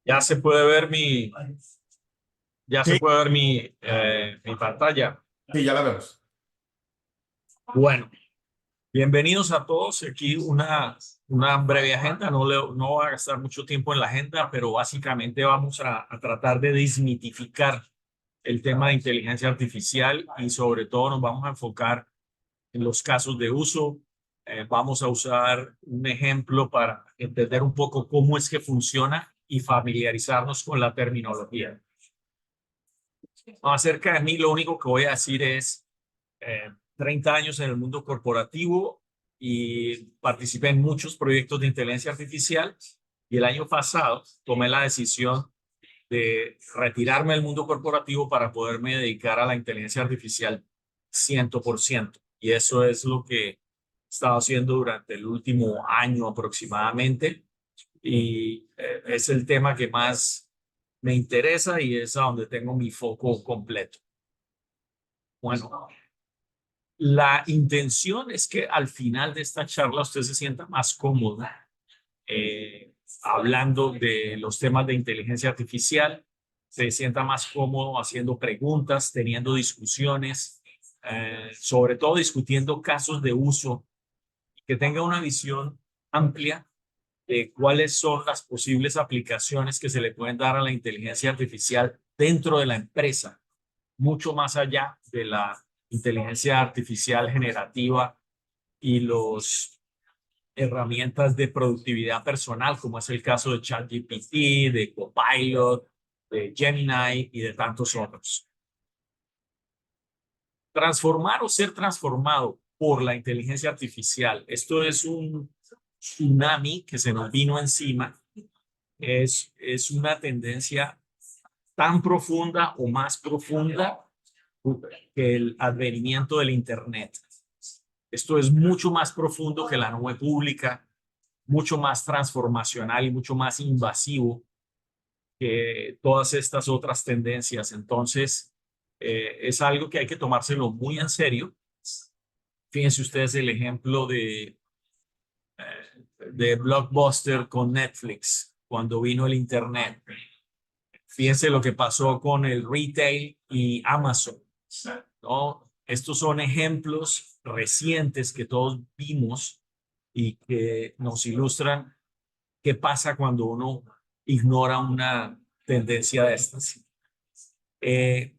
Ya se puede ver ya se Sí, puede ver mi pantalla. sí, ya la vemos. Bueno, bienvenidos a todos. Aquí una breve agenda. No voy a gastar mucho tiempo en la agenda, pero básicamente vamos a tratar de desmitificar el tema de inteligencia artificial y sobre todo nos vamos a enfocar en los casos de uso. Vamos a usar un ejemplo para entender un poco cómo es que funciona y familiarizarnos con la terminología. Acerca de mí, lo único que voy a decir es 30 años en el mundo corporativo y participé en muchos proyectos de inteligencia artificial y el año pasado tomé la decisión de retirarme del mundo corporativo para poderme dedicar a la inteligencia artificial 100%. Y eso es lo que he estado haciendo durante el último año aproximadamente. Y es el tema que más me interesa y es a donde tengo mi foco completo. Bueno, la intención es que al final de esta charla usted se sienta más cómoda hablando de los temas de inteligencia artificial, se sienta más cómodo haciendo preguntas, teniendo discusiones, sobre todo discutiendo casos de uso, que tenga una visión amplia de cuáles son las posibles aplicaciones que se le pueden dar a la inteligencia artificial dentro de la empresa, mucho más allá de la inteligencia artificial generativa y los herramientas de productividad personal, como es el caso de ChatGPT, de Copilot, de Gemini y de tantos otros. Transformar o ser transformado por la inteligencia artificial. Esto es un tsunami que se nos vino encima. Es una tendencia tan profunda o más profunda que el advenimiento del Internet. Esto es mucho más profundo que la nube pública, mucho más transformacional y mucho más invasivo que todas estas otras tendencias. Entonces, es algo que hay que tomárselo muy en serio. Fíjense ustedes el ejemplo de Blockbuster con Netflix cuando vino el Internet. Fíjense lo que pasó con el retail y Amazon, ¿no? Estos son ejemplos recientes que todos vimos y que nos ilustran qué pasa cuando uno ignora una tendencia de estas. Eh,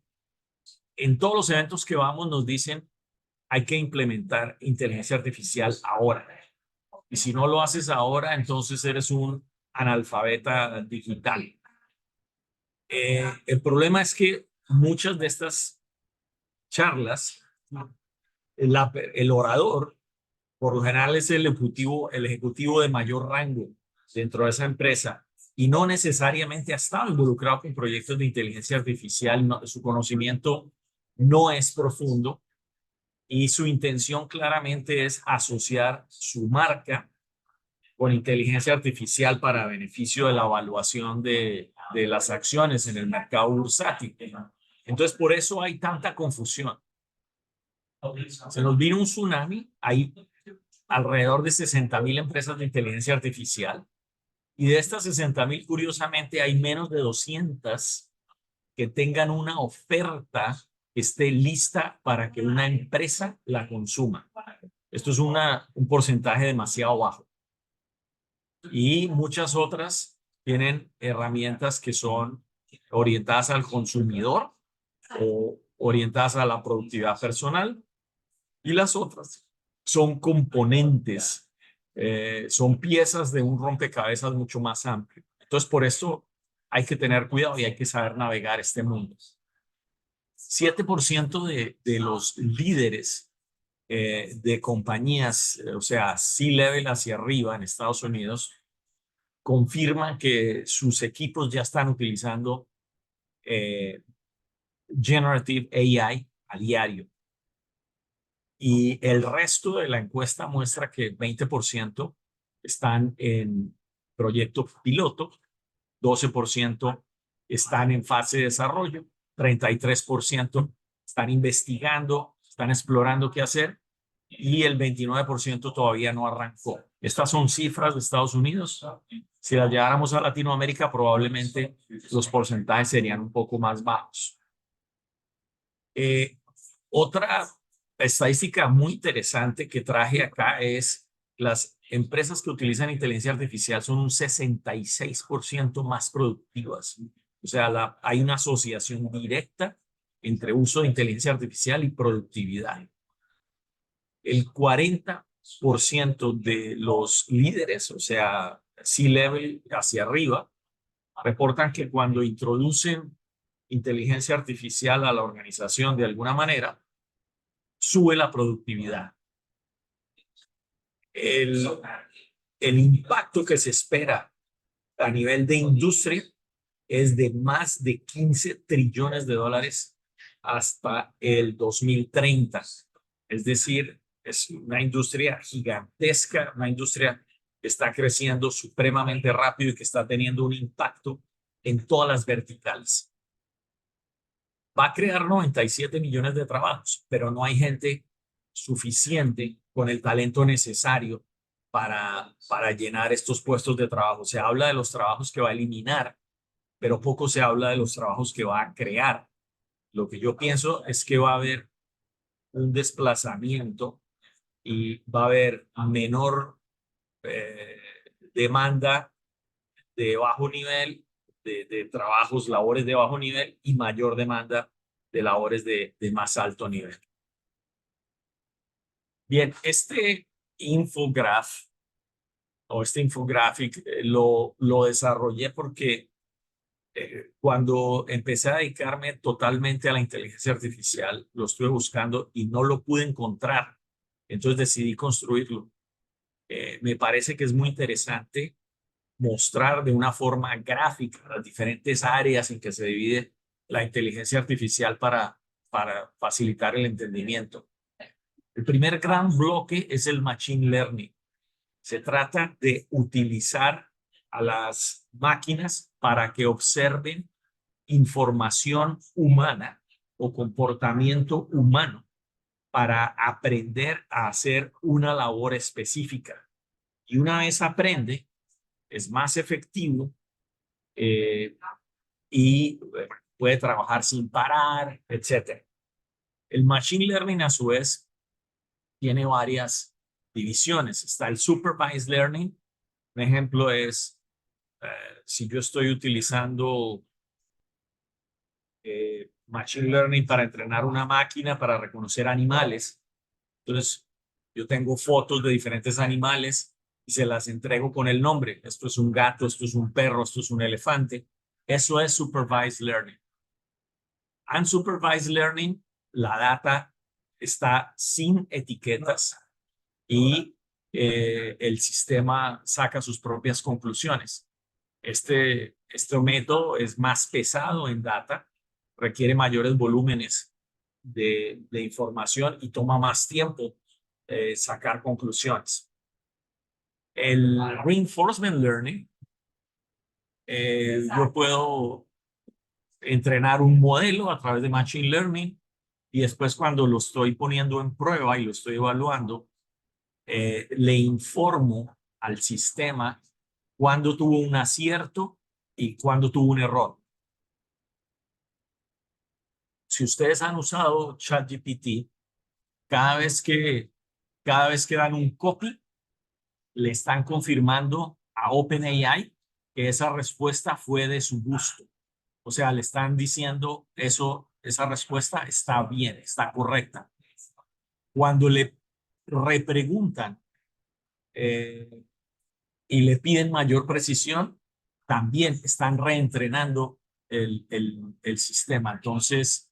en todos los eventos que vamos nos dicen hay que implementar inteligencia artificial ahora. Y si no lo haces ahora, entonces eres un analfabeta digital. El problema es que muchas de estas charlas, el orador, por lo general es el ejecutivo de mayor rango dentro de esa empresa y no necesariamente ha estado involucrado con proyectos de inteligencia artificial, su conocimiento no es profundo y su intención claramente es asociar su marca con inteligencia artificial para beneficio de la evaluación de las acciones en el mercado bursátil. Entonces, por eso hay tanta confusión. Se nos vino un tsunami, hay alrededor de 60.000 empresas de inteligencia artificial y de estas 60.000, curiosamente, hay menos de 200 que tengan una oferta que esté lista para que una empresa la consuma. Esto es un porcentaje demasiado bajo. Y muchas otras tienen herramientas que son orientadas al consumidor o orientadas a la productividad personal y las otras son componentes, son piezas de un rompecabezas mucho más amplio. Entonces, por eso hay que tener cuidado y hay que saber navegar este mundo. 7% de los líderes de compañías, o sea, C-level hacia arriba en Estados Unidos, confirman que sus equipos ya están utilizando eh, Generative AI a diario. Y el resto de la encuesta muestra que 20% están en proyectos piloto, 12% están en fase de desarrollo, 33% están investigando, están explorando qué hacer y el 29% todavía no arrancó. Estas son cifras de Estados Unidos. Si las lleváramos a Latinoamérica, probablemente los porcentajes serían un poco más bajos. Otra estadística muy interesante que traje acá es las empresas que utilizan inteligencia artificial son un 66% más productivas. O sea, hay una asociación directa entre uso de inteligencia artificial y productividad. El 40% de los líderes, o sea, C-level hacia arriba, reportan que cuando introducen inteligencia artificial a la organización de alguna manera, sube la productividad. El, el impacto que se espera a nivel de industria es de más de 15 trillones de dólares hasta el 2030. Es decir, es una industria gigantesca, una industria que está creciendo supremamente rápido y que está teniendo un impacto en todas las verticales. Va a crear 97 millones de trabajos, pero no hay gente suficiente con el talento necesario para llenar estos puestos de trabajo. Se habla de los trabajos que va a eliminar, pero poco se habla de los trabajos que va a crear. Lo que yo pienso es que va a haber un desplazamiento y va a haber menor demanda de bajo nivel, de trabajos, labores de bajo nivel y mayor demanda de labores de más alto nivel. Bien, este infograph o este infographic lo desarrollé porque cuando empecé a dedicarme totalmente a la inteligencia artificial, lo estuve buscando y no lo pude encontrar. Entonces decidí construirlo. Me parece que es muy interesante mostrar de una forma gráfica las diferentes áreas en que se divide la inteligencia artificial para facilitar el entendimiento. El primer gran bloque es el Machine Learning. Se trata de utilizar a las máquinas para que observen información humana o comportamiento humano para aprender a hacer una labor específica. Y una vez aprende, es más efectivo y puede trabajar sin parar, etc. El Machine Learning, a su vez, tiene varias divisiones. Está el Supervised Learning. Un ejemplo es, si yo estoy utilizando Machine Learning para entrenar una máquina para reconocer animales, entonces yo tengo fotos de diferentes animales y se las entrego con el nombre. Esto es un gato, esto es un perro, esto es un elefante. Eso es Supervised Learning. Unsupervised Learning, la data está sin etiquetas y el sistema saca sus propias conclusiones. Este método es más pesado en data, requiere mayores volúmenes de información y toma más tiempo sacar conclusiones. El reinforcement learning, yo puedo entrenar un modelo a través de machine learning y después cuando lo estoy poniendo en prueba y lo estoy evaluando, le informo al sistema cuándo tuvo un acierto y cuándo tuvo un error. Si ustedes han usado ChatGPT, cada vez que dan un copy, le están confirmando a OpenAI que esa respuesta fue de su gusto. O sea, le están diciendo esa respuesta está bien, está correcta. Cuando le repreguntan y le piden mayor precisión, también están reentrenando el sistema. Entonces,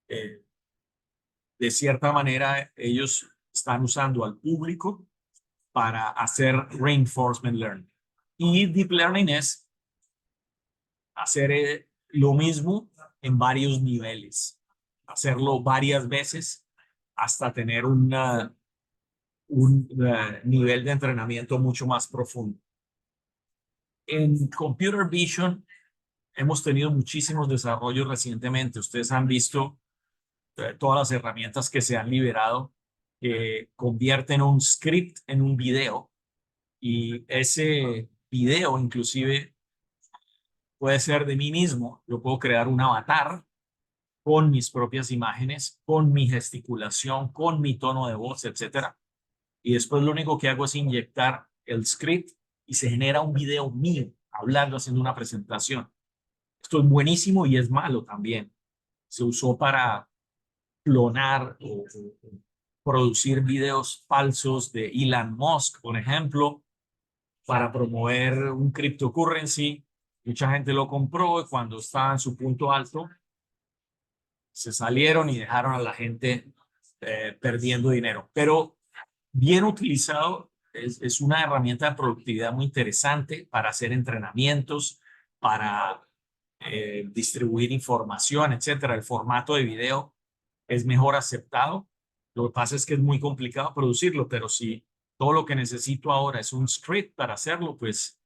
de cierta manera, ellos están usando al público para hacer reinforcement learning. Y deep learning es hacer lo mismo en varios niveles, hacerlo varias veces hasta tener un nivel de entrenamiento mucho más profundo. En Computer Vision hemos tenido muchísimos desarrollos recientemente. Ustedes han visto todas las herramientas que se han liberado que convierten un script en un video y video, inclusive puede ser de mí mismo. Yo puedo crear un avatar con mis propias imágenes, con mi gesticulación, con mi tono de voz, etcétera. Y después lo único que hago es inyectar el script y se genera un video mío hablando, haciendo una presentación. Esto es buenísimo y es malo también. Se usó para clonar o producir videos falsos de Elon Musk, por ejemplo, para promover un cryptocurrency. Mucha gente lo compró y cuando estaba en su punto alto, se salieron y dejaron a la gente perdiendo dinero. Pero bien utilizado, es una herramienta de productividad muy interesante para hacer entrenamientos, para distribuir información, etcétera. El formato de video es mejor aceptado. Lo que pasa es que es muy complicado producirlo, pero si todo lo que necesito ahora es un script para hacerlo, pues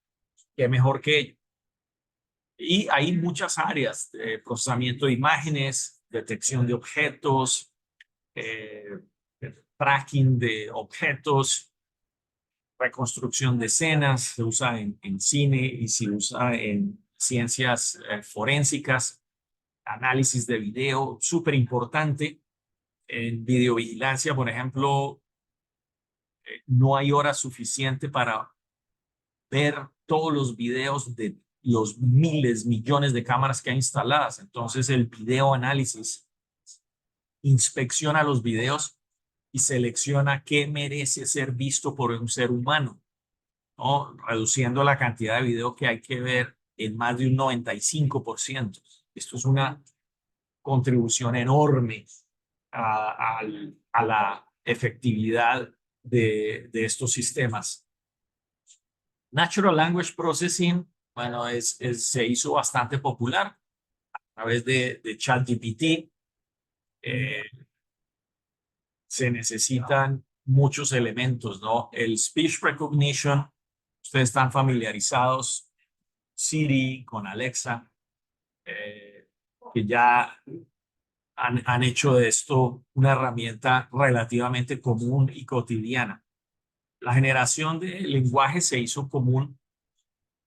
qué mejor que ello. Y hay muchas áreas, procesamiento de imágenes, detección de objetos, eh, tracking de objetos, reconstrucción de escenas, se usa en cine y se usa en ciencias forensicas, análisis de video, súper importante. En videovigilancia, por ejemplo, no hay hora suficiente para ver todos los videos de los miles, millones de cámaras que hay instaladas. Entonces, el video análisis inspecciona los videos y selecciona qué merece ser visto por un ser humano, ¿no? Reduciendo la cantidad de video que hay que ver en más de un 95%. Esto es una contribución enorme a la efectividad de estos sistemas. Natural Language Processing, bueno, se hizo bastante popular a través de ChatGPT. Se necesitan muchos elementos, ¿no? El speech recognition, ustedes están familiarizados, Siri, con Alexa, que ya han hecho de esto una herramienta relativamente común y cotidiana. La generación de lenguaje se hizo común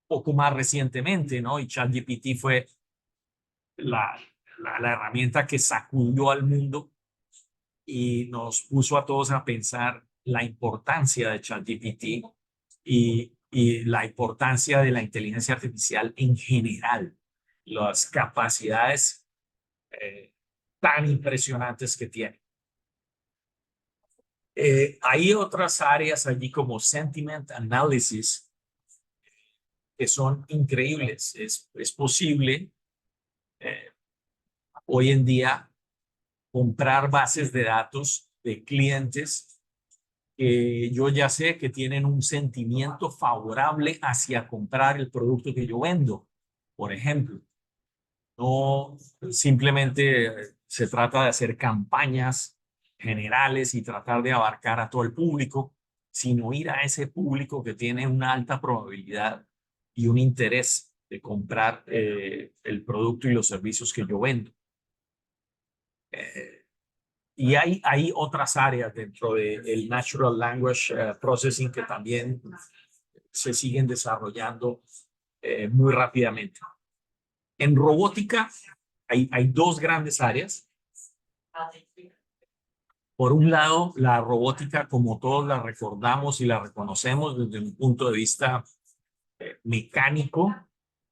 poco más recientemente, ¿no? Y ChatGPT fue la herramienta que sacudió al mundo y nos puso a todos a pensar la importancia de ChatGPT y la importancia de la inteligencia artificial en general, las capacidades tan impresionantes que tiene. Hay otras áreas allí como sentiment analysis que son increíbles. Es posible hoy en día comprar bases de datos de clientes que yo ya sé que tienen un sentimiento favorable hacia comprar el producto que yo vendo. Por ejemplo, no simplemente se trata de hacer campañas generales y tratar de abarcar a todo el público, sino ir a ese público que tiene una alta probabilidad y un interés de comprar el producto y los servicios que yo vendo. Y hay otras áreas dentro del Natural Language Processing que también se siguen desarrollando muy rápidamente. En robótica hay dos grandes áreas. Por un lado, la robótica, como todos la recordamos y la reconocemos desde un punto de vista mecánico,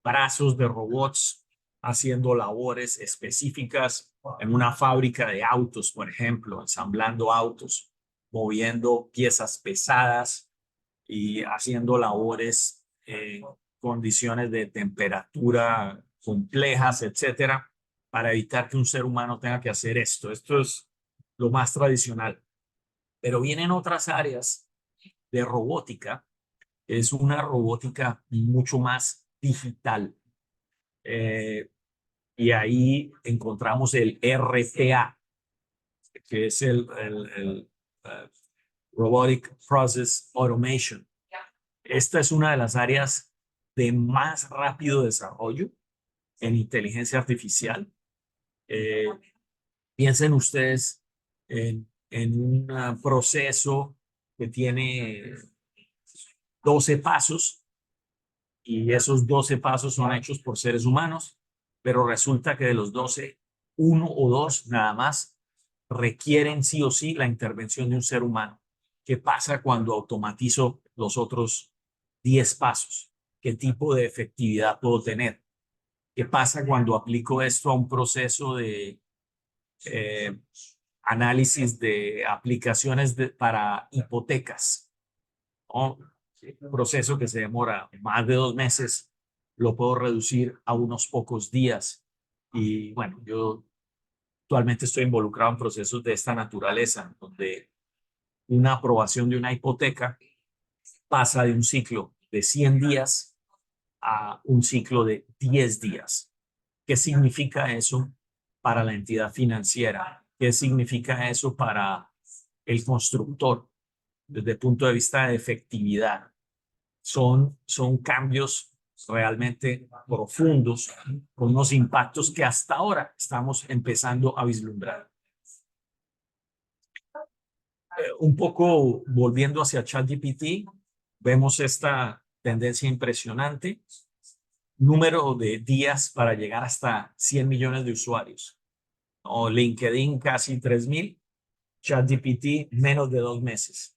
brazos de robots haciendo labores específicas en una fábrica de autos, por ejemplo, ensamblando autos, moviendo piezas pesadas y haciendo labores en condiciones de temperatura complejas, etcétera, para evitar que un ser humano tenga que hacer esto. Esto es lo más tradicional. Pero vienen otras áreas de robótica. Es una robótica mucho más digital. Y ahí encontramos el RPA, que es el Robotic Process Automation. Esta es una de las áreas de más rápido desarrollo en inteligencia artificial. Piensen ustedes en un proceso que tiene 12 pasos y esos 12 pasos son hechos por seres humanos, pero resulta que de los 12, uno o dos nada más requieren sí o sí la intervención de un ser humano. ¿Qué pasa cuando automatizo los otros 10 pasos? ¿Qué tipo de efectividad puedo tener? ¿Qué pasa cuando aplico esto a un proceso de eh, análisis de aplicaciones para hipotecas? ¿No? Un proceso que se demora más de 2 meses, lo puedo reducir a unos pocos días. Y bueno, yo actualmente estoy involucrado en procesos de esta naturaleza, donde una aprobación de una hipoteca pasa de un ciclo de 100 días a un ciclo de 10 días. ¿Qué significa eso para la entidad financiera? ¿Qué significa eso para el constructor desde el punto de vista de efectividad? Son cambios realmente profundos con unos impactos que hasta ahora estamos empezando a vislumbrar. Un poco volviendo hacia ChatGPT, vemos esta tendencia impresionante. Número de días para llegar hasta 100 millones de usuarios. O LinkedIn casi 3.000, ChatGPT menos de 2 meses.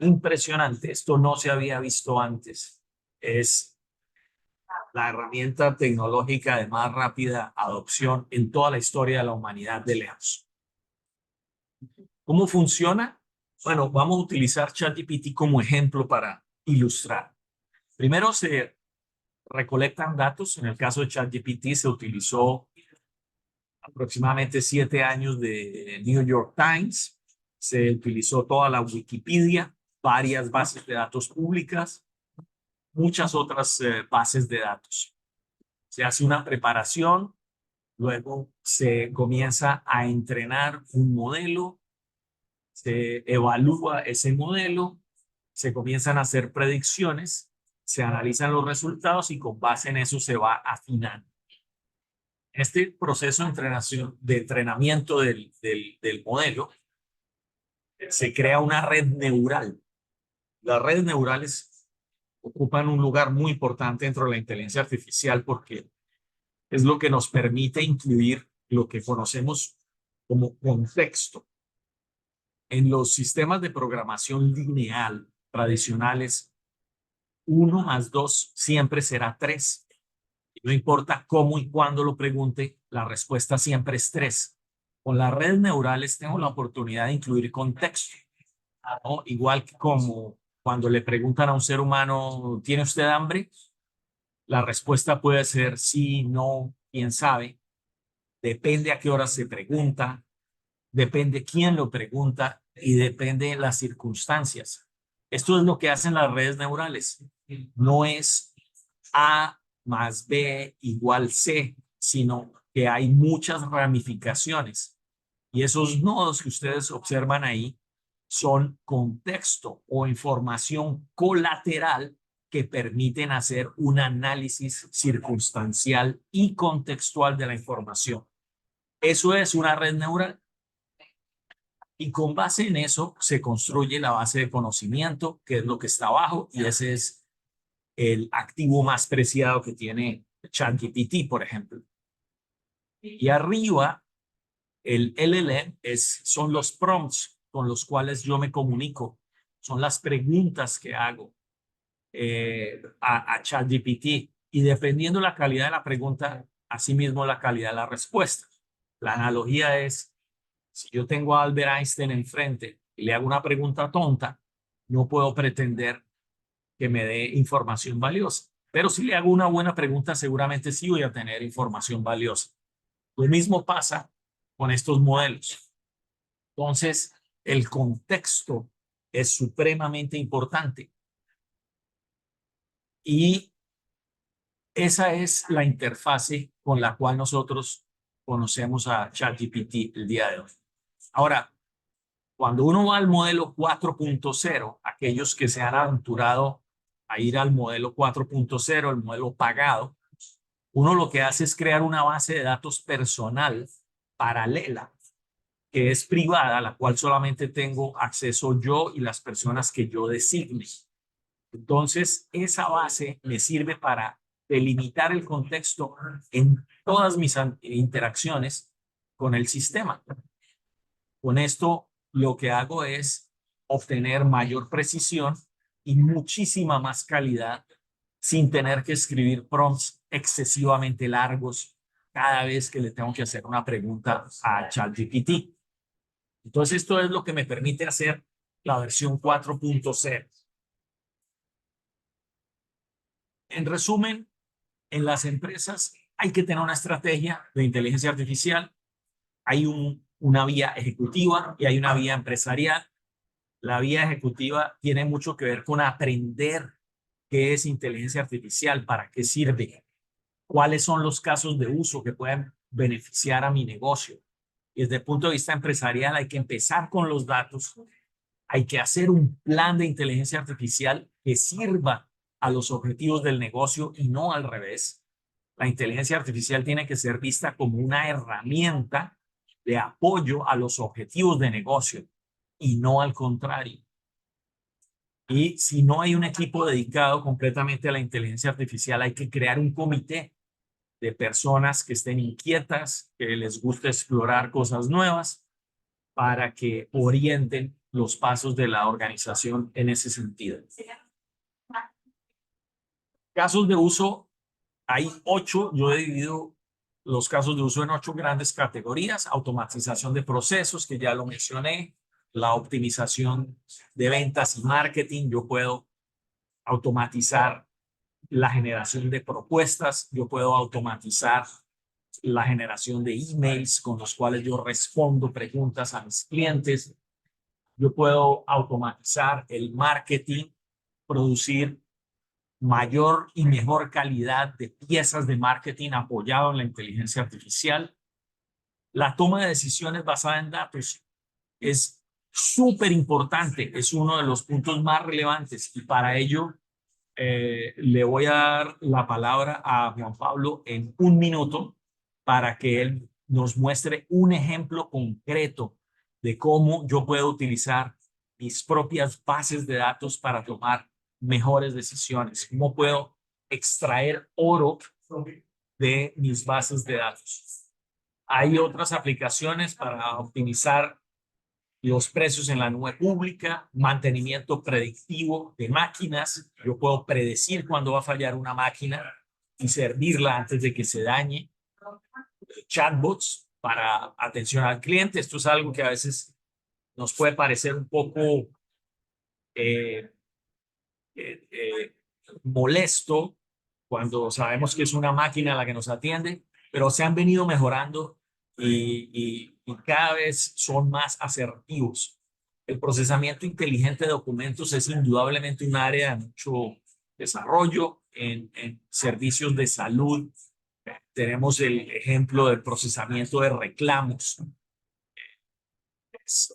Impresionante, esto no se había visto antes. Es la herramienta tecnológica de más rápida adopción en toda la historia de la humanidad de lejos. ¿Cómo funciona? Bueno, vamos a utilizar ChatGPT como ejemplo para ilustrar. Primero se recolectan datos. En el caso de ChatGPT se utilizó aproximadamente 7 años de New York Times. Se utilizó toda la Wikipedia, varias bases de datos públicas, muchas otras bases de datos. Se hace una preparación, luego se comienza a entrenar un modelo, se evalúa ese modelo, se comienzan a hacer predicciones, se analizan los resultados y con base en eso se va afinando. Este proceso de entrenamiento del modelo se crea una red neural. Las redes neurales ocupan un lugar muy importante dentro de la inteligencia artificial porque es lo que nos permite incluir lo que conocemos como contexto. En los sistemas de programación lineal tradicionales, 1 más 2 siempre será 3. No importa cómo y cuándo lo pregunte, la respuesta siempre es 3. Con las redes neurales tengo la oportunidad de incluir contexto, ¿no? Igual que como cuando le preguntan a un ser humano, ¿tiene usted hambre? La respuesta puede ser sí, no, quién sabe. Depende a qué hora se pregunta, depende quién lo pregunta y depende de las circunstancias. Esto es lo que hacen las redes neurales. No es A más B igual C, sino que hay muchas ramificaciones. Y esos nodos que ustedes observan ahí son contexto o información colateral que permiten hacer un análisis circunstancial y contextual de la información. Eso es una red neural. Y con base en eso se construye la base de conocimiento, que es lo que está abajo, y ese es el activo más preciado que tiene ChatGPT, por ejemplo. Y arriba, el LLM son los prompts con los cuales yo me comunico, son las preguntas que hago a ChatGPT. Y dependiendo la calidad de la pregunta, asimismo la calidad de la respuesta. La analogía es, si yo tengo a Albert Einstein enfrente y le hago una pregunta tonta, no puedo pretender que me dé información valiosa. Pero si le hago una buena pregunta, seguramente sí voy a tener información valiosa. Lo mismo pasa con estos modelos. Entonces, el contexto es supremamente importante. Y esa es la interfase con la cual nosotros conocemos a ChatGPT el día de hoy. Ahora, cuando uno va al modelo 4.0, aquellos que se han aventurado a ir al modelo 4.0, el modelo pagado, uno lo que hace es crear una base de datos personal paralela, que es privada, a la cual solamente tengo acceso yo y las personas que yo designe. Entonces, esa base me sirve para delimitar el contexto en todas mis interacciones con el sistema. Con esto, lo que hago es obtener mayor precisión y muchísima más calidad sin tener que escribir prompts excesivamente largos cada vez que le tengo que hacer una pregunta a ChatGPT. Entonces, esto es lo que me permite hacer la versión 4.0. En resumen, en las empresas hay que tener una estrategia de inteligencia artificial. Hay una vía ejecutiva y hay una vía empresarial. La vía ejecutiva tiene mucho que ver con aprender qué es inteligencia artificial, para qué sirve, cuáles son los casos de uso que pueden beneficiar a mi negocio. Y desde el punto de vista empresarial hay que empezar con los datos, hay que hacer un plan de inteligencia artificial que sirva a los objetivos del negocio y no al revés. La inteligencia artificial tiene que ser vista como una herramienta de apoyo a los objetivos de negocio y no al contrario. Y si no hay un equipo dedicado completamente a la inteligencia artificial, hay que crear un comité de personas que estén inquietas, que les guste explorar cosas nuevas, para que orienten los pasos de la organización en ese sentido. Casos de uso, hay 8. Yo he dividido los casos de uso en 8 grandes categorías: automatización de procesos, que ya lo mencioné; la optimización de ventas y marketing. Yo puedo automatizar la generación de propuestas, yo puedo automatizar la generación de emails con los cuales yo respondo preguntas a mis clientes. Yo puedo automatizar el marketing, producir mayor y mejor calidad de piezas de marketing apoyado en la inteligencia artificial. La toma de decisiones basada en datos es súper importante, es uno de los puntos más relevantes, y para ello le voy a dar la palabra a Juan Pablo en un minuto para que él nos muestre un ejemplo concreto de cómo yo puedo utilizar mis propias bases de datos para tomar mejores decisiones, cómo puedo extraer oro de mis bases de datos. Hay otras aplicaciones para optimizar los precios en la nube pública, mantenimiento predictivo de máquinas. Yo puedo predecir cuándo va a fallar una máquina y servirla antes de que se dañe. Chatbots para atención al cliente. Esto es algo que a veces nos puede parecer un poco eh, eh, eh, molesto cuando sabemos que es una máquina la que nos atiende, pero se han venido mejorando y cada vez son más asertivos. El procesamiento inteligente de documentos es indudablemente un área de mucho desarrollo en servicios de salud. Tenemos el ejemplo del procesamiento de reclamos. Es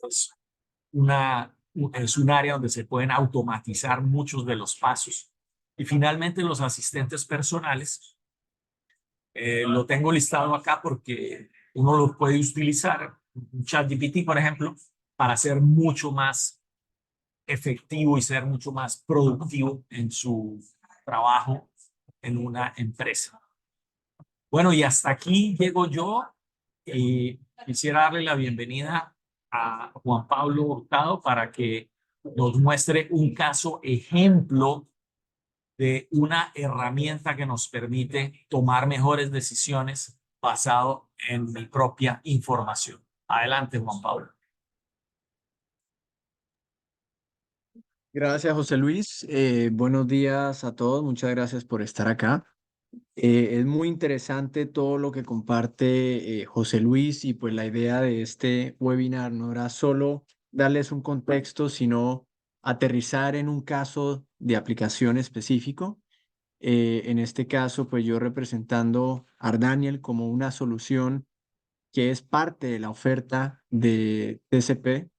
es un área donde se pueden automatizar muchos de los pasos. Y finalmente, los asistentes personales. Lo tengo listado acá porque uno lo puede utilizar, un ChatGPT, por ejemplo, para ser mucho más efectivo y ser mucho más productivo en su trabajo en una empresa. Bueno, y hasta aquí llego yo, y quisiera darle la bienvenida a Juan Pablo Hurtado para que nos muestre un caso ejemplo de una herramienta que nos permite tomar mejores decisiones basado en mi propia información. Adelante, Juan Pablo. Gracias, José Luis. Buenos días a todos. Muchas gracias por estar acá. Es muy interesante todo lo que comparte José Luis, y pues la idea de este webinar no era solo darles un contexto, sino aterrizar en un caso de aplicación específico. En este caso, pues yo representando a Ardaniel como una solución que es parte de la oferta de TCP.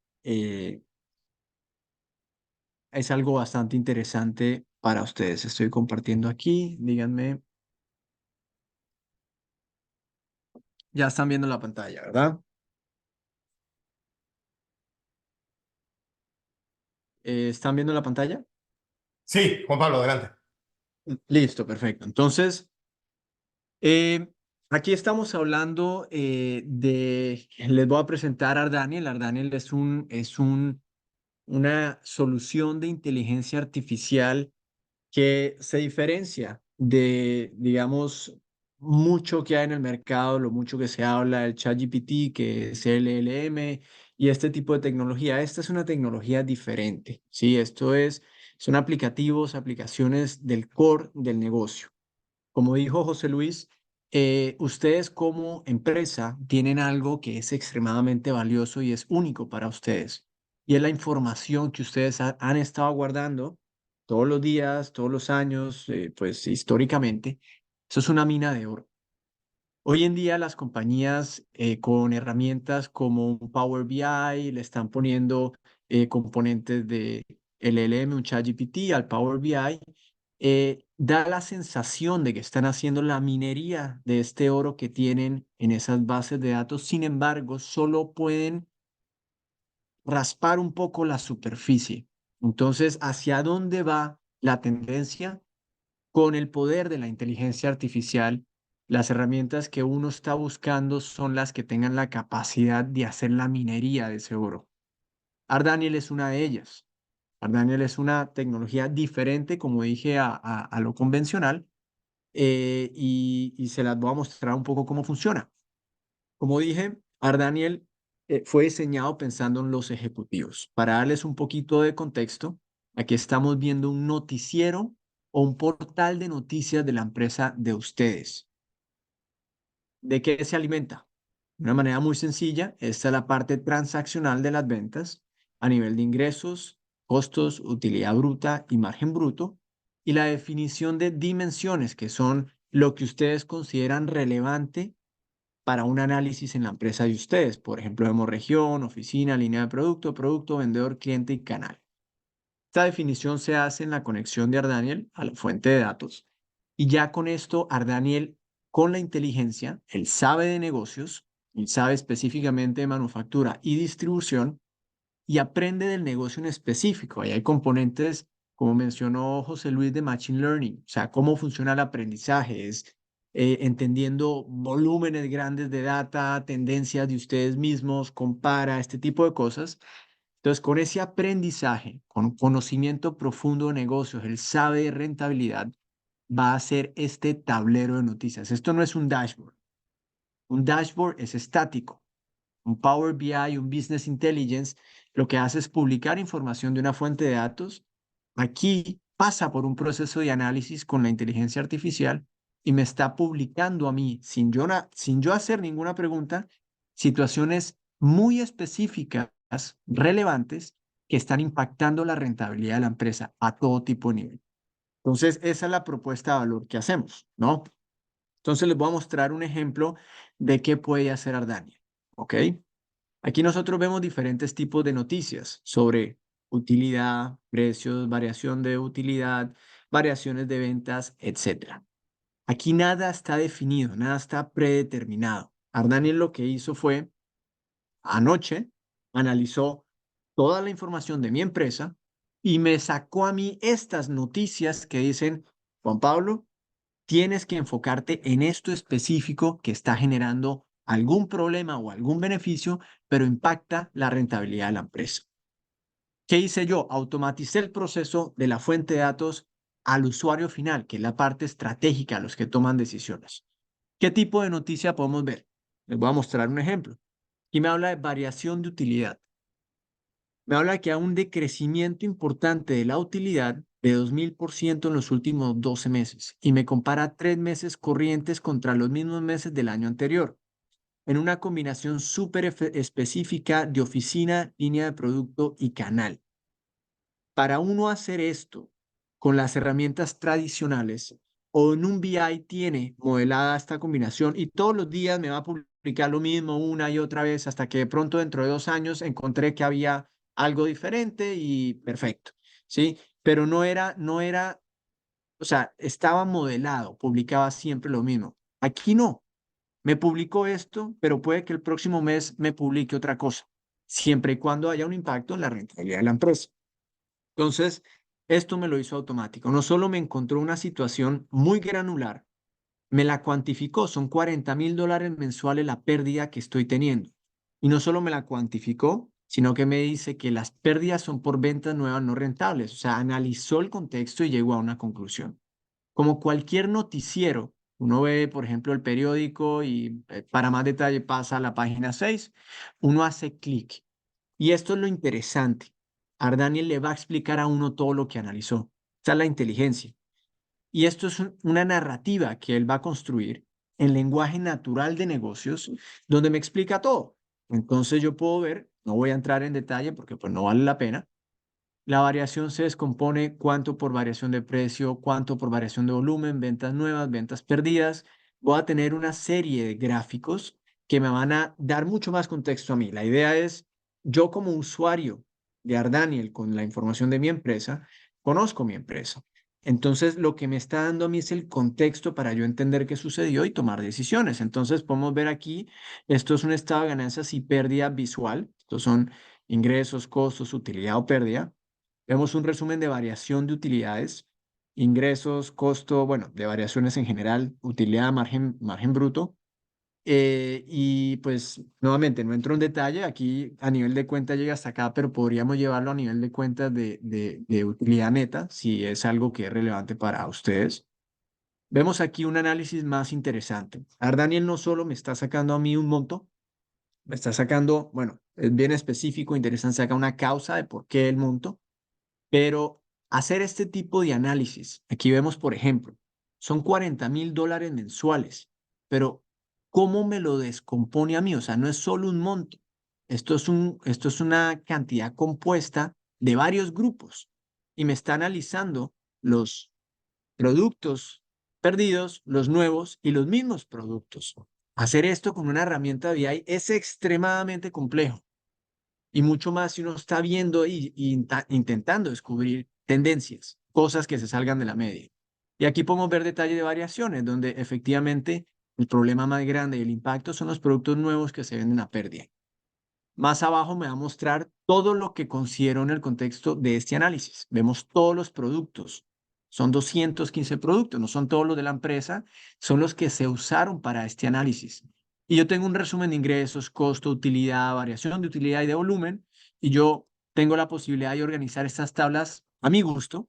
Es algo bastante interesante para ustedes. Estoy compartiendo aquí. Díganme, ya están viendo la pantalla, ¿verdad? ¿Están viendo la pantalla? Sí, Juan Pablo, adelante. Listo, perfecto. Entonces, eh, aquí estamos hablando les voy a presentar a Ardaniel. Ardaniel una solución de inteligencia artificial que se diferencia de, digamos, mucho que hay en el mercado, lo mucho que se habla del ChatGPT, que es el LLM y este tipo de tecnología. Esta es una tecnología diferente, ¿sí? Son aplicativos, aplicaciones del core del negocio. Como dijo José Luis, ustedes como empresa tienen algo que es extremadamente valioso y es único para ustedes. Y es la información que ustedes han estado guardando todos los días, todos los años, pues históricamente. Eso es una mina de oro. Hoy en día las compañías con herramientas como un Power BI le están poniendo componentes de LLM, un ChatGPT al Power BI, da la sensación de que están haciendo la minería de este oro que tienen en esas bases de datos. Sin embargo, solo pueden raspar un poco la superficie. Entonces, ¿hacia dónde va la tendencia? Con el poder de la inteligencia artificial, las herramientas que uno está buscando son las que tengan la capacidad de hacer la minería de ese oro. Ardaniel es una de ellas. Ardaniel es una tecnología diferente, como dije, a lo convencional, y se las voy a mostrar un poco cómo funciona. Como dije, Ardaniel fue diseñado pensando en los ejecutivos. Para darles un poquito de contexto, aquí estamos viendo un noticiero o un portal de noticias de la empresa de ustedes. ¿De qué se alimenta? De una manera muy sencilla, esta es la parte transaccional de las ventas a nivel de ingresos, costos, utilidad bruta y margen bruto, y la definición de dimensiones, que son lo que ustedes consideran relevante para un análisis en la empresa de ustedes. Por ejemplo, vemos región, oficina, línea de producto, producto, vendedor, cliente y canal. Esta definición se hace en la conexión de Ardaniel a la fuente de datos y ya con esto Ardaniel, con la inteligencia, él sabe de negocios, él sabe específicamente de manufactura y distribución y aprende del negocio en específico. Ahí hay componentes, como mencionó José Luis, de Machine Learning, o sea, cómo funciona el aprendizaje, es entendiendo volúmenes grandes de data, tendencias de ustedes mismos, compara este tipo de cosas. Entonces, con ese aprendizaje, con conocimiento profundo de negocios, él sabe de rentabilidad, va a hacer este tablero de noticias. Esto no es un dashboard. Un dashboard es estático. Un Power BI, un Business Intelligence, lo que hace es publicar información de una fuente de datos. Aquí pasa por un proceso de análisis con la inteligencia artificial y me está publicando a mí, sin yo hacer ninguna pregunta, situaciones muy específicas, relevantes, que están impactando la rentabilidad de la empresa a todo tipo de nivel. Entonces, esa es la propuesta de valor que hacemos, ¿no? Entonces, les voy a mostrar un ejemplo de qué puede hacer Ardania, ¿ok? Aquí nosotros vemos diferentes tipos de noticias sobre utilidad, precios, variación de utilidad, variaciones de ventas, etcétera. Aquí nada está definido, nada está predeterminado. Ardaniel lo que hizo fue, anoche, analizó toda la información de mi empresa y me sacó a mí estas noticias que dicen, Juan Pablo, tienes que enfocarte en esto específico que está generando algún problema o algún beneficio, pero impacta la rentabilidad de la empresa. ¿Qué hice yo? Automaticé el proceso de la fuente de datos al usuario final, que es la parte estratégica, los que toman decisiones. ¿Qué tipo de noticia podemos ver? Les voy a mostrar un ejemplo. Y me habla de variación de utilidad. Me habla que hay un decrecimiento importante de la utilidad de 2000% en los últimos 12 meses y me compara 3 meses corrientes contra los mismos meses del año anterior, en una combinación súper específica de oficina, línea de producto y canal. Para uno hacer esto con las herramientas tradicionales o en un BI tiene modelada esta combinación y todos los días me va a publicar lo mismo una y otra vez hasta que de pronto dentro de 2 años encontré que había algo diferente y perfecto, ¿sí? Pero o sea, estaba modelado, publicaba siempre lo mismo. Aquí no, me publicó esto, pero puede que el próximo mes me publique otra cosa, siempre y cuando haya un impacto en la rentabilidad de la empresa. Entonces, Esto me lo hizo automático. No solo me encontró una situación muy granular, me la cuantificó. Son $40,000 mensuales la pérdida que estoy teniendo. Y no solo me la cuantificó, sino que me dice que las pérdidas son por ventas nuevas no rentables. O sea, analizó el contexto y llegó a una conclusión. Como cualquier noticiero, uno ve, por ejemplo, el periódico y para más detalle pasa a la página 6, uno hace clic. Y esto es lo interesante. Ardaniel le va a explicar a uno todo lo que analizó. Esa es la inteligencia. Y esto es una narrativa que él va a construir en lenguaje natural de negocios, donde me explica todo. Entonces yo puedo ver, no voy a entrar en detalle porque pues no vale la pena. La variación se descompone cuánto por variación de precio, cuánto por variación de volumen, ventas nuevas, ventas perdidas. Voy a tener una serie de gráficos que me van a dar mucho más contexto a mí. La idea es, yo como usuario de Ardaniel con la información de mi empresa, conozco mi empresa. Entonces, lo que me está dando a mí es el contexto para yo entender qué sucedió y tomar decisiones. Entonces, podemos ver aquí, esto es un estado de ganancias y pérdida visual. Estos son ingresos, costos, utilidad o pérdida. Vemos un resumen de variación de utilidades, ingresos, costo, bueno, de variaciones en general, utilidad, margen bruto. Y pues nuevamente, no entro en detalle, aquí a nivel de cuenta llega hasta acá, pero podríamos llevarlo a nivel de cuentas de utilidad neta, si es algo que es relevante para ustedes. Vemos aquí un análisis más interesante. Ardaniel no solo me está sacando a mí un monto, me está sacando, bueno, es bien específico, interesante, saca una causa de por qué el monto, pero hacer este tipo de análisis, aquí vemos, por ejemplo, son $40,000 mensuales, pero ¿cómo me lo descompone a mí? O sea, no es solo un monto, esto es una cantidad compuesta de varios grupos y me está analizando los productos perdidos, los nuevos y los mismos productos. Hacer esto con una herramienta de BI es extremadamente complejo y mucho más si uno está viendo y intentando descubrir tendencias, cosas que se salgan de la media. Y aquí podemos ver detalle de variaciones, donde efectivamente el problema más grande y el impacto son los productos nuevos que se venden a pérdida. Más abajo me va a mostrar todo lo que considero en el contexto de este análisis. Vemos todos los productos. Son 215 productos, no son todos los de la empresa, son los que se usaron para este análisis. Y yo tengo un resumen de ingresos, costo, utilidad, variación de utilidad y de volumen, y yo tengo la posibilidad de organizar estas tablas a mi gusto.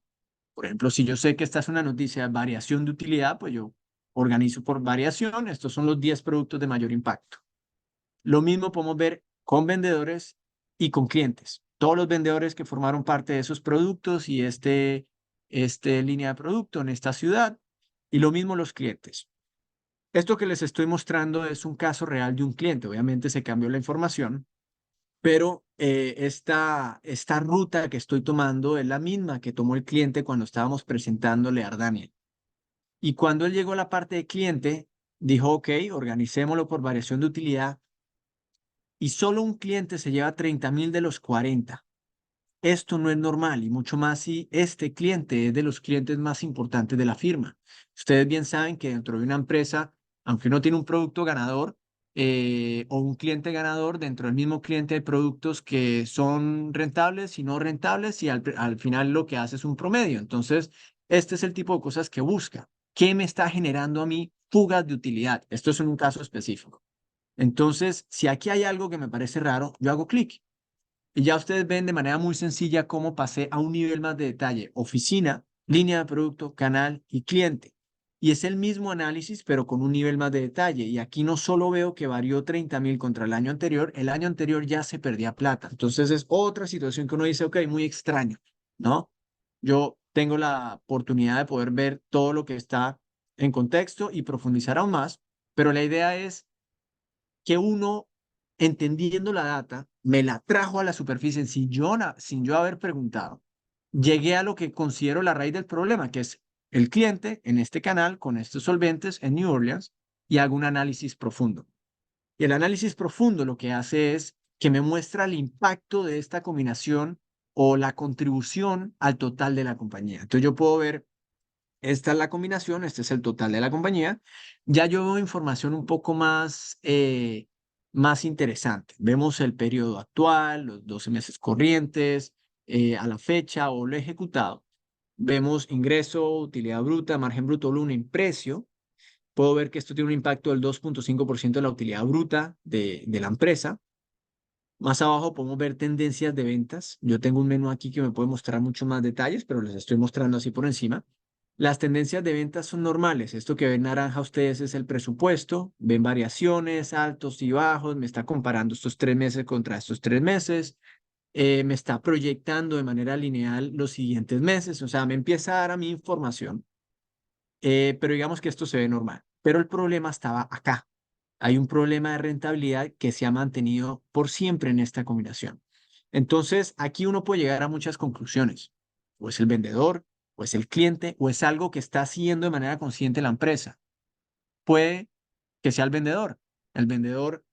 Por ejemplo, si yo sé que esta es una noticia de variación de utilidad, pues yo organizo por variación. Estos son los 10 productos de mayor impacto. Lo mismo podemos ver con vendedores y con clientes. Todos los vendedores que formaron parte de esos productos y este línea de producto en esta ciudad. Y lo mismo los clientes. Esto que les estoy mostrando es un caso real de un cliente. Obviamente se cambió la información, pero esta ruta que estoy tomando es la misma que tomó el cliente cuando estábamos presentándole a Ardaniel. Y cuando él llegó a la parte de cliente, dijo, ok, organicémoslo por variación de utilidad y solo un cliente se lleva 30,000 de los 40. Esto no es normal y mucho más si este cliente es de los clientes más importantes de la firma. Ustedes bien saben que dentro de una empresa, aunque uno tiene un producto ganador o un cliente ganador, dentro del mismo cliente hay productos que son rentables y no rentables y al final lo que hace es un promedio. Entonces, este es el tipo de cosas que busca. ¿Qué me está generando a mí fugas de utilidad? Esto es en un caso específico. Entonces, si aquí hay algo que me parece raro, yo hago clic. Y ya ustedes ven de manera muy sencilla cómo pasé a un nivel más de detalle. Oficina, línea de producto, canal y cliente. Y es el mismo análisis, pero con un nivel más de detalle. Y aquí no solo veo que varió 30,000 contra el año anterior ya se perdía plata. Entonces es otra situación que uno dice, ok, muy extraño, ¿no? Yo tengo la oportunidad de poder ver todo lo que está en contexto y profundizar aún más, pero la idea es que uno, entendiendo la data, me la trajo a la superficie sin yo haber preguntado. Llegué a lo que considero la raíz del problema, que es el cliente en este canal con estos solventes en New Orleans y hago un análisis profundo. Y el análisis profundo lo que hace es que me muestra el impacto de esta combinación o la contribución al total de la compañía. Entonces yo puedo ver esta es la combinación, este es el total de la compañía. Ya yo veo información un poco más interesante. Vemos el periodo actual, los 12 meses corrientes, a la fecha o lo ejecutado. vemos ingreso, utilidad bruta, margen bruto, volumen, precio. Puedo ver que esto tiene un impacto del 2,5% de la utilidad bruta de la empresa. Más abajo podemos ver tendencias de ventas. Yo tengo un menú aquí que me puede mostrar mucho más detalles, pero les estoy mostrando así por encima. Las tendencias de ventas son normales. Esto que ven naranja ustedes es el presupuesto. Ven variaciones, altos y bajos. Me está comparando estos 3 meses contra estos 3 meses. Me está proyectando de manera lineal los siguientes meses. O sea, me empieza a dar a mí información. Pero digamos que esto se ve normal. Pero el problema estaba acá. Hay un problema de rentabilidad que se ha mantenido por siempre en esta combinación. Entonces, aquí uno puede llegar a muchas conclusiones. O es el vendedor, o es el cliente, o es algo que está haciendo de manera consciente la empresa. Puede que sea el vendedor. El vendedor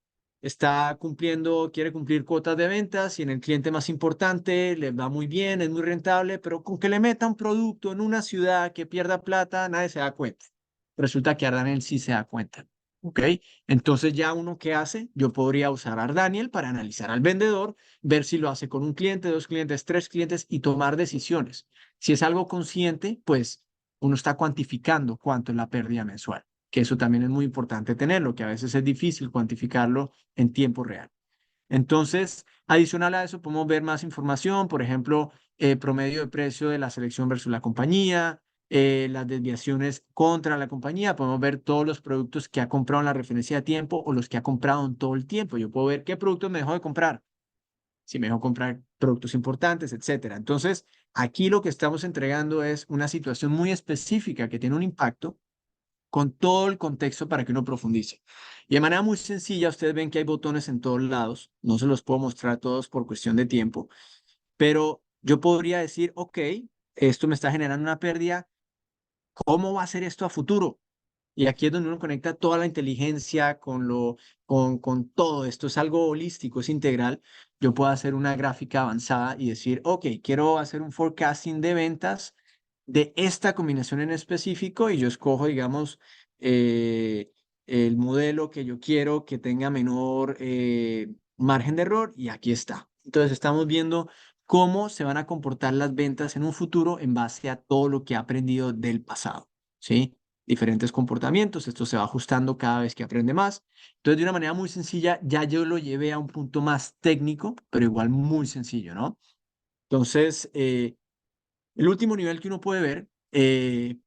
está cumpliendo, quiere cumplir cuotas de ventas y en el cliente más importante le va muy bien, es muy rentable, pero con que le meta un producto en una ciudad que pierda plata, nadie se da cuenta. Resulta que Ardaniel sí se da cuenta. ¿Ok? Entonces ya uno qué hace, yo podría usar a Ardaniel para analizar al vendedor, ver si lo hace con un cliente, 2 clientes, 3 clientes y tomar decisiones. Si es algo consciente, pues uno está cuantificando cuánto es la pérdida mensual, que eso también es muy importante tenerlo, que a veces es difícil cuantificarlo en tiempo real. Entonces, adicional a eso, podemos ver más información, por ejemplo, promedio de precio de la selección versus la compañía, las desviaciones contra la compañía, podemos ver todos los productos que ha comprado en la referencia de tiempo o los que ha comprado en todo el tiempo. Yo puedo ver qué productos me dejó de comprar, si me dejó comprar productos importantes, etcétera. Entonces, aquí lo que estamos entregando es una situación muy específica que tiene un impacto con todo el contexto para que uno profundice. Y de manera muy sencilla, ustedes ven que hay botones en todos lados. No se los puedo mostrar todos por cuestión de tiempo, pero yo podría decir, ok, esto me está generando una pérdida. ¿Cómo va a ser esto a futuro? Y aquí es donde uno conecta toda la inteligencia con todo esto. Es algo holístico, es integral. Yo puedo hacer una gráfica avanzada y decir, ok, quiero hacer un forecasting de ventas de esta combinación en específico y yo escojo, digamos, eh, el modelo que yo quiero que tenga menor margen de error y aquí está. Entonces estamos viendo cómo se van a comportar las ventas en un futuro en base a todo lo que ha aprendido del pasado, ¿sí? Diferentes comportamientos, esto se va ajustando cada vez que aprende más. Entonces, de una manera muy sencilla, ya yo lo llevé a un punto más técnico, pero igual muy sencillo, ¿no? Entonces, el último nivel que uno puede ver,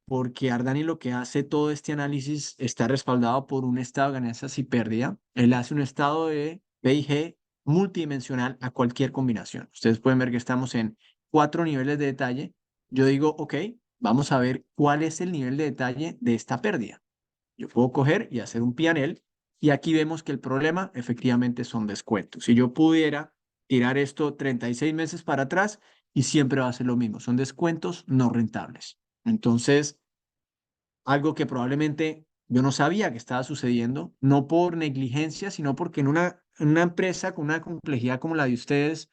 porque Ardani lo que hace todo este análisis está respaldado por un estado de ganancias y pérdida. Él hace un estado de B y G multidimensional a cualquier combinación. Ustedes pueden ver que estamos en 4 niveles de detalle. Yo digo, ok, vamos a ver cuál es el nivel de detalle de esta pérdida. Yo puedo coger y hacer un panel y aquí vemos que el problema efectivamente son descuentos. Si yo pudiera tirar esto 36 meses para atrás y siempre va a ser lo mismo, son descuentos no rentables. Entonces, algo que probablemente yo no sabía que estaba sucediendo, no por negligencia, sino porque en una empresa con una complejidad como la de ustedes,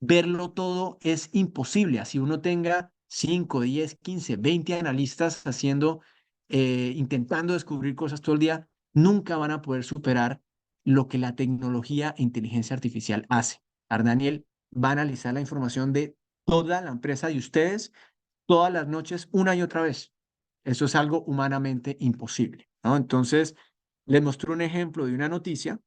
verlo todo es imposible. Así uno tenga 5, 10, 15, 20 analistas haciendo, intentando descubrir cosas todo el día, nunca van a poder superar lo que la tecnología e inteligencia artificial hace. Ardaniel va a analizar la información de toda la empresa de ustedes todas las noches, una y otra vez. Eso es algo humanamente imposible, ¿no? Entonces, les mostré un ejemplo de una noticia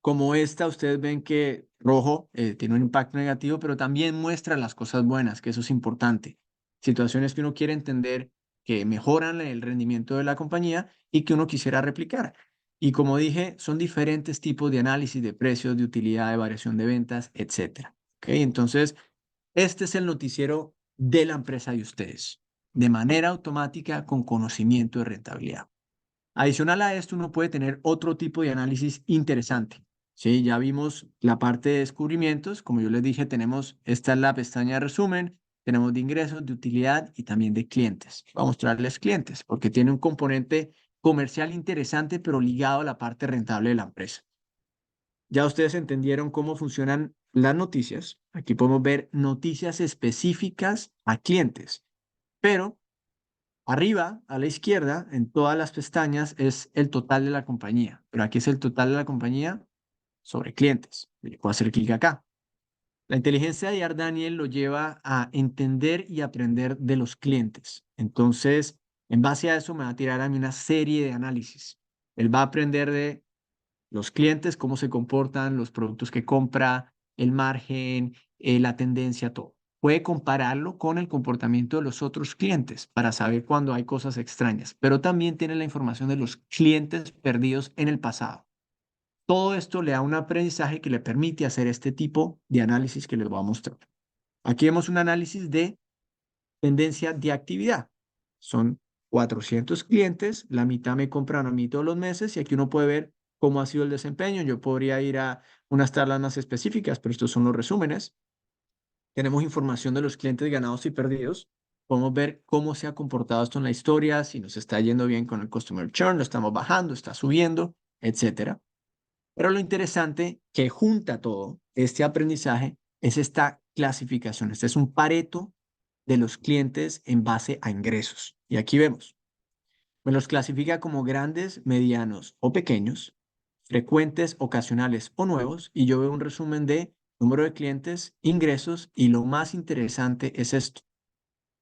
como esta, ustedes ven que rojo tiene un impacto negativo, pero también muestra las cosas buenas, que eso es importante. Situaciones que uno quiere entender que mejoran el rendimiento de la compañía y que uno quisiera replicar. Y como dije, son diferentes tipos de análisis de precios, de utilidad, de variación de ventas, etcétera. ¿Ok? Entonces, este es el noticiero de la empresa de ustedes, de manera automática con conocimiento de rentabilidad. Adicional a esto, uno puede tener otro tipo de análisis interesante. Sí, ya vimos la parte de descubrimientos. Como yo les dije, esta es la pestaña de resumen, tenemos de ingresos, de utilidad y también de clientes. Voy a mostrarles clientes porque tiene un componente comercial interesante, pero ligado a la parte rentable de la empresa. Ya ustedes entendieron cómo funcionan las noticias. Aquí podemos ver noticias específicas a clientes, pero arriba, a la izquierda, en todas las pestañas, es el total de la compañía. Pero aquí es el total de la compañía sobre clientes. Yo puedo hacer clic acá. La inteligencia de Daniel lo lleva a entender y aprender de los clientes. Entonces, en base a eso me va a tirar a mí una serie de análisis. Él va a aprender de los clientes, cómo se comportan, los productos que compra, el margen, la tendencia, todo. Puede compararlo con el comportamiento de los otros clientes para saber cuando hay cosas extrañas, pero también tiene la información de los clientes perdidos en el pasado. Todo esto le da un aprendizaje que le permite hacer este tipo de análisis que les voy a mostrar. Aquí vemos un análisis de tendencia de actividad. Son 400 clientes, la mitad me compran a mí todos los meses y aquí uno puede ver cómo ha sido el desempeño. Yo podría ir a unas tablas más específicas, pero estos son los resúmenes. Tenemos información de los clientes ganados y perdidos. Podemos ver cómo se ha comportado esto en la historia, si nos está yendo bien con el customer churn, lo estamos bajando, está subiendo, etcétera. Pero lo interesante que junta todo este aprendizaje es esta clasificación. Este es un Pareto de los clientes en base a ingresos. Y aquí vemos, me los clasifica como grandes, medianos o pequeños, frecuentes, ocasionales o nuevos. Y yo veo un resumen de número de clientes, ingresos y lo más interesante es esto,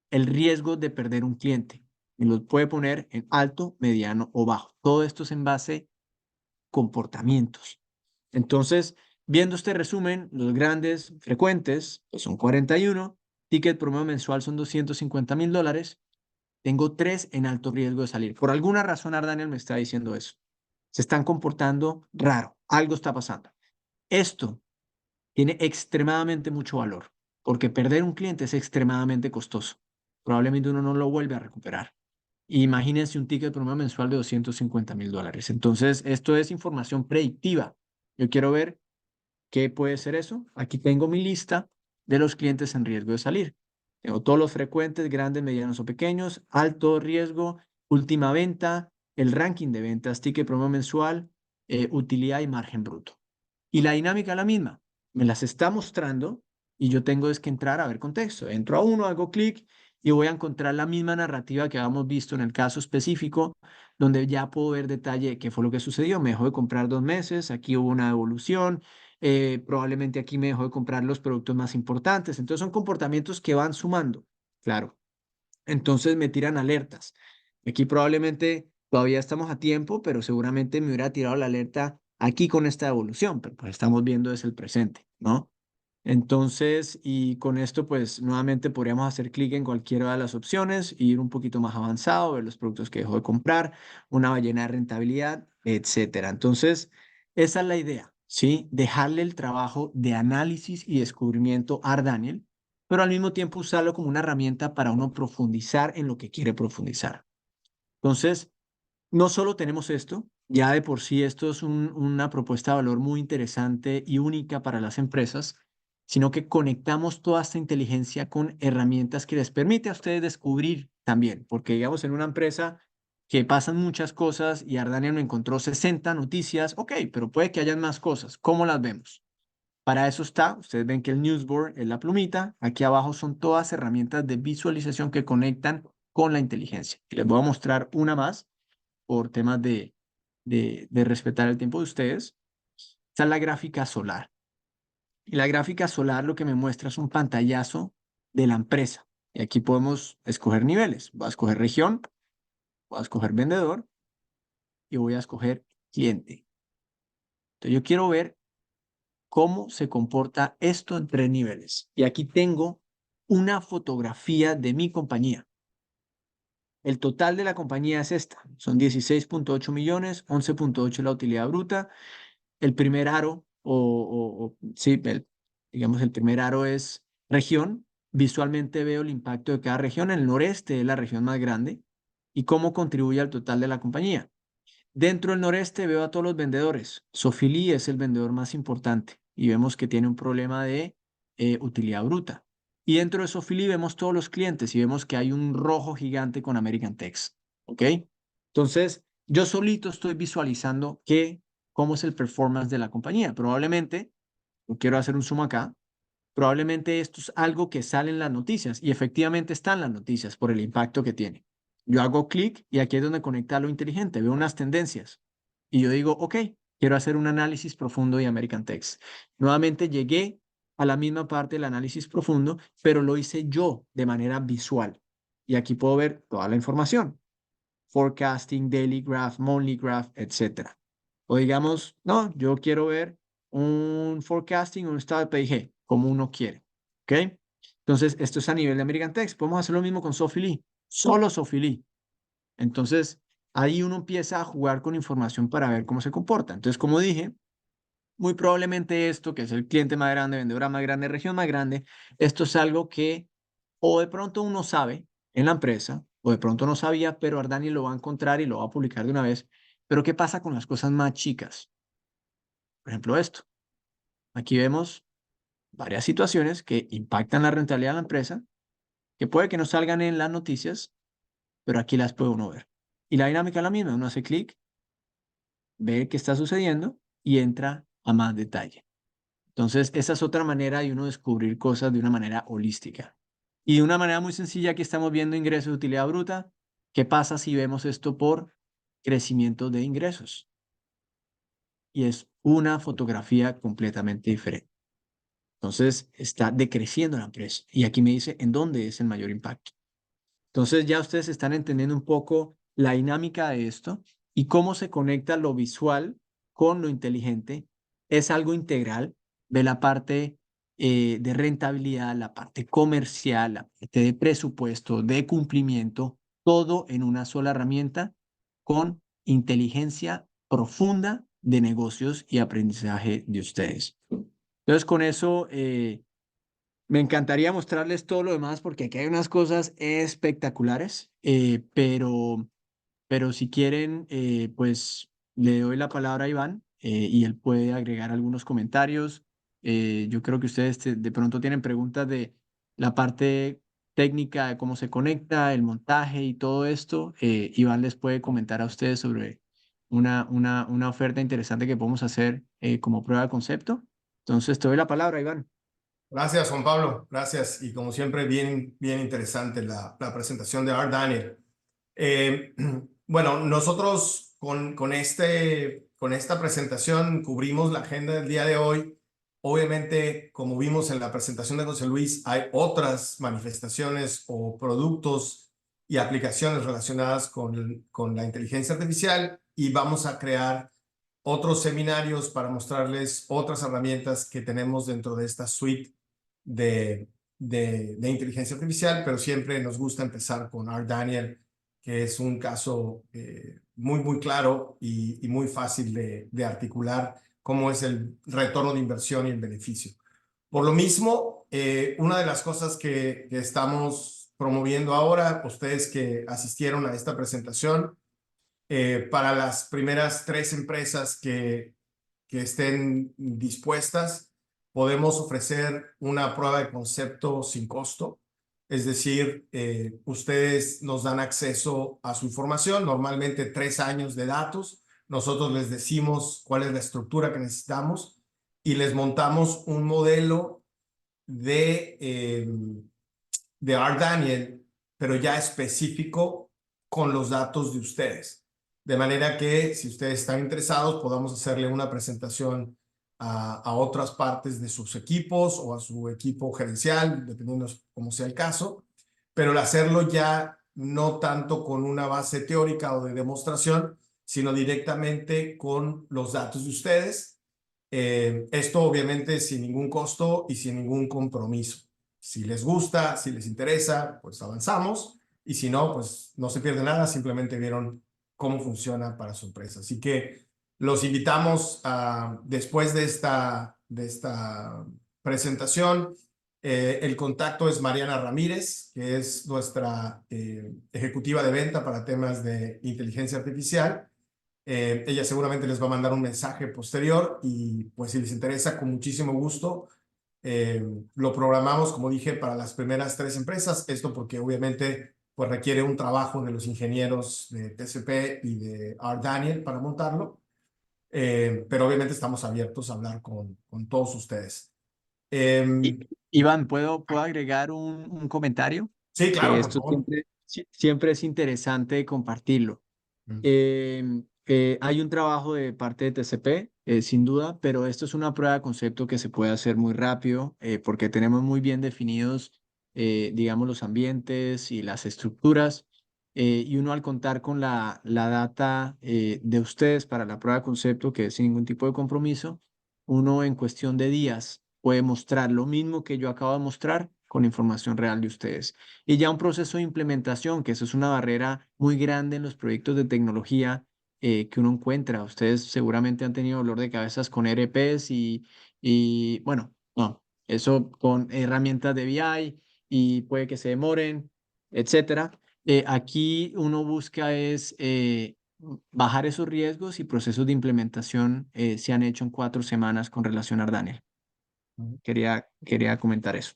el riesgo de perder un cliente. Y lo puede poner en alto, mediano o bajo. Todo esto es en base a comportamientos. Entonces, viendo este resumen, los grandes frecuentes pues son 41, ticket promedio mensual son $250,000, tengo 3 en alto riesgo de salir. Por alguna razón, Ardaniel me está diciendo eso. Se están comportando raro, algo está pasando. Esto tiene extremadamente mucho valor, porque perder un cliente es extremadamente costoso. Probablemente uno no lo vuelve a recuperar. Imagínense un ticket promedio mensual de $250,000. Entonces, esto es información predictiva. Yo quiero ver qué puede ser eso. Aquí tengo mi lista de los clientes en riesgo de salir. Tengo todos los frecuentes, grandes, medianos o pequeños, alto riesgo, última venta, el ranking de ventas, ticket promedio mensual, utilidad y margen bruto. Y la dinámica es la misma. Me las está mostrando y yo tengo es que entrar a ver contexto. Entro a uno, hago clic y voy a encontrar la misma narrativa que habíamos visto en el caso específico, donde ya puedo ver detalle de qué fue lo que sucedió. Me dejó de comprar 2 meses, aquí hubo una evolución, probablemente aquí me dejó de comprar los productos más importantes. Entonces son comportamientos que van sumando, claro. Entonces me tiran alertas. Aquí probablemente todavía estamos a tiempo, pero seguramente me hubiera tirado la alerta aquí con esta evolución, pero pues estamos viendo es el presente, ¿no? Entonces, y con esto, pues nuevamente podríamos hacer clic en cualquiera de las opciones, ir un poquito más avanzado, ver los productos que dejó de comprar, una ballena de rentabilidad, etcétera. Entonces, esa es la idea, ¿sí? Dejarle el trabajo de análisis y descubrimiento a Daniel, pero al mismo tiempo usarlo como una herramienta para uno profundizar en lo que quiere profundizar. Entonces, no solo tenemos esto, ya de por sí esto es una propuesta de valor muy interesante y única para las empresas, sino que conectamos toda esta inteligencia con herramientas que les permite a ustedes descubrir también, porque digamos en una empresa que pasan muchas cosas y Ardania no encontró 60 noticias, ok, pero puede que hayan más cosas. ¿Cómo las vemos? Para eso está, ustedes ven que el newsboard es la plumita, aquí abajo son todas herramientas de visualización que conectan con la inteligencia. Y les voy a mostrar una más por temas de respetar el tiempo de ustedes. Esta es la gráfica solar. Y la gráfica solar lo que me muestra es un pantallazo de la empresa. Y aquí podemos escoger niveles. Voy a escoger región, voy a escoger vendedor y voy a escoger cliente. Entonces yo quiero ver cómo se comporta esto en 3 niveles. Y aquí tengo una fotografía de mi compañía. El total de la compañía es esta. Son 16,8 millones, 11,8 la utilidad bruta. El primer aro, sí, digamos, el primer aro es región. Visualmente veo el impacto de cada región. El noreste es la región más grande y cómo contribuye al total de la compañía. Dentro del noreste veo a todos los vendedores. Sofili es el vendedor más importante y vemos que tiene un problema de utilidad bruta. Y dentro de Sofili vemos todos los clientes y vemos que hay un rojo gigante con American Text. ¿Ok? Entonces, yo solito estoy visualizando cómo es el performance de la compañía. Probablemente, no quiero hacer un zoom acá, probablemente esto es algo que sale en las noticias y efectivamente están las noticias por el impacto que tiene. Yo hago clic y aquí es donde conecta lo inteligente, veo unas tendencias y yo digo, ok, quiero hacer un análisis profundo de American Text. Nuevamente llegué a la misma parte del análisis profundo, pero lo hice yo de manera visual. Y aquí puedo ver toda la información: forecasting, daily graph, monthly graph, etcétera. O digamos, no, yo quiero ver un forecasting, un estado de PIG, como uno quiere. ¿Ok? Entonces, esto es a nivel de American Text. Podemos hacer lo mismo con Sophie Lee, solo Sophie Lee. Entonces, ahí uno empieza a jugar con información para ver cómo se comporta. Entonces, como dije, muy probablemente esto, que es el cliente más grande, vendedora más grande, región más grande, esto es algo que o de pronto uno sabe en la empresa, o de pronto no sabía, pero Ardani lo va a encontrar y lo va a publicar de una vez. Pero ¿qué pasa con las cosas más chicas? Por ejemplo, esto. Aquí vemos varias situaciones que impactan la rentabilidad de la empresa, que puede que no salgan en las noticias, pero aquí las puede uno ver. Y la dinámica es la misma: uno hace clic, ve qué está sucediendo y entra a más detalle. Entonces, esa es otra manera de uno descubrir cosas de una manera holística. Y de una manera muy sencilla, aquí estamos viendo ingresos de utilidad bruta. ¿Qué pasa si vemos esto por crecimiento de ingresos? Y es una fotografía completamente diferente. Entonces, está decreciendo la empresa. Y aquí me dice en dónde es el mayor impacto. Entonces, ya ustedes están entendiendo un poco la dinámica de esto y cómo se conecta lo visual con lo inteligente. Es algo integral de la parte de rentabilidad, la parte comercial, la parte de presupuesto, de cumplimiento, todo en una sola herramienta con inteligencia profunda de negocios y aprendizaje de ustedes. Entonces, con eso, me encantaría mostrarles todo lo demás porque aquí hay unas cosas espectaculares, pero si quieren, pues le doy la palabra a Iván, y él puede agregar algunos comentarios. Yo creo que ustedes de pronto tienen preguntas de la parte técnica de cómo se conecta, el montaje y todo esto. Iván les puede comentar a ustedes sobre una oferta interesante que podemos hacer como prueba de concepto. Entonces, te doy la palabra, Iván. Gracias, Juan Pablo. Gracias. Y como siempre, bien interesante la presentación de Art Daniel. Eh, bueno, nosotros con esta presentación cubrimos la agenda del día de hoy. Obviamente, como vimos en la presentación de José Luis, hay otras manifestaciones o productos y aplicaciones relacionadas con la inteligencia artificial y vamos a crear otros seminarios para mostrarles otras herramientas que tenemos dentro de esta suite de inteligencia artificial, pero siempre nos gusta empezar con Art Daniel, que es un caso muy claro y muy fácil de articular cómo es el retorno de inversión y el beneficio. Por lo mismo, una de las cosas que estamos promoviendo ahora, ustedes que asistieron a esta presentación, para las primeras 3 empresas que estén dispuestas, podemos ofrecer una prueba de concepto sin costo. Es decir, ustedes nos dan acceso a su información, normalmente 3 años de datos. Nosotros les decimos cuál es la estructura que necesitamos y les montamos un modelo de Art Daniel, pero ya específico con los datos de ustedes. De manera que si ustedes están interesados, podamos hacerle una presentación a otras partes de sus equipos o a su equipo gerencial, dependiendo cómo sea el caso, pero el hacerlo ya no tanto con una base teórica o de demostración, sino directamente con los datos de ustedes. Esto obviamente sin ningún costo y sin ningún compromiso. Si les gusta, si les interesa, pues avanzamos. Y si no, pues no se pierde nada, simplemente vieron cómo funciona para su empresa. Así que los invitamos a, después de esta presentación, el contacto es Mariana Ramírez, que es nuestra ejecutiva de venta para temas de inteligencia artificial. Ella seguramente les va a mandar un mensaje posterior y pues si les interesa, con muchísimo gusto, lo programamos, como dije, para las primeras 3 empresas. Esto porque obviamente pues requiere un trabajo de los ingenieros de TCP y de Art Daniel para montarlo. Pero obviamente estamos abiertos a hablar con todos ustedes. I- Iván, ¿puedo agregar un comentario? Sí, Que claro, por esto favor. siempre es interesante compartirlo. Mm. Eh, hay un trabajo de parte de TCP, sin duda, pero esto es una prueba de concepto que se puede hacer muy rápido porque tenemos muy bien definidos, digamos, los ambientes y las estructuras. Y uno al contar con la data de ustedes para la prueba de concepto, que es sin ningún tipo de compromiso, uno en cuestión de días puede mostrar lo mismo que yo acabo de mostrar con información real de ustedes. Y ya un proceso de implementación, que eso es una barrera muy grande en los proyectos de tecnología que uno encuentra. Ustedes seguramente han tenido dolor de cabezas con ERPs y bueno, no, eso con herramientas de BI y puede que se demoren, etcétera. Aquí uno busca es bajar esos riesgos y procesos de implementación se han hecho en 4 semanas con relación a Ardania. Quería comentar eso.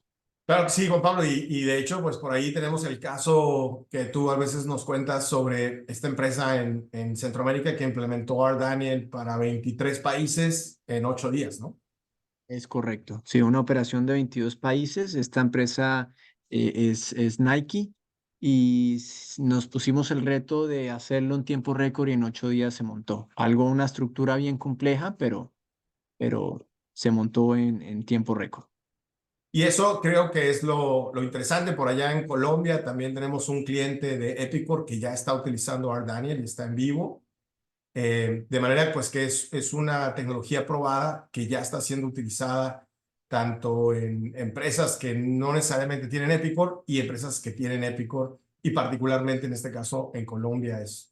Claro que sí, Juan Pablo, y de hecho, pues por ahí tenemos el caso que tú a veces nos cuentas sobre esta empresa en Centroamérica que implementó Ardaniel para 23 países en 8 días, ¿no? Es correcto. Sí, una operación de 22 países. Esta empresa es Nike y nos pusimos el reto de hacerlo en tiempo récord y en 8 días se montó. Una estructura bien compleja, pero se montó en tiempo récord. Y eso creo que es lo interesante. Por allá en Colombia también tenemos un cliente de Epicor que ya está utilizando Ardaniel y está en vivo. De manera pues que es una tecnología probada que ya está siendo utilizada tanto en empresas que no necesariamente tienen Epicor y empresas que tienen Epicor, y particularmente en este caso en Colombia es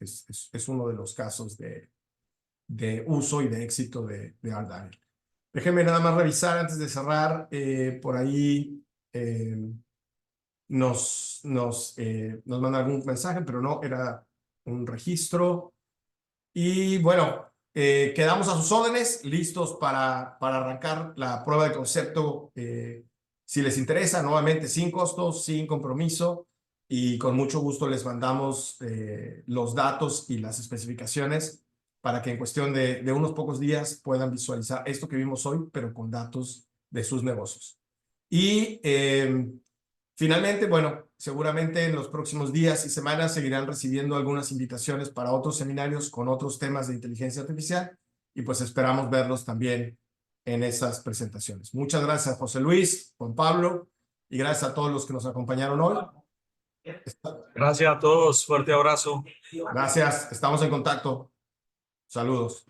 uno de los casos de uso y de éxito de Ardaniel. Déjenme nada más revisar antes de cerrar. Por ahí nos manda algún mensaje, pero no, era un registro. Y bueno, quedamos a sus órdenes, listos para arrancar la prueba de concepto. Si les interesa, nuevamente sin costos, sin compromiso, y con mucho gusto les mandamos los datos y las especificaciones para que en cuestión de unos pocos días puedan visualizar esto que vimos hoy, pero con datos de sus negocios. Y finalmente, bueno, seguramente en los próximos días y semanas seguirán recibiendo algunas invitaciones para otros seminarios con otros temas de inteligencia artificial, y pues esperamos verlos también en esas presentaciones. Muchas gracias, José Luis, Juan Pablo, y gracias a todos los que nos acompañaron hoy. Gracias a todos. Fuerte abrazo. Gracias, estamos en contacto. Saludos.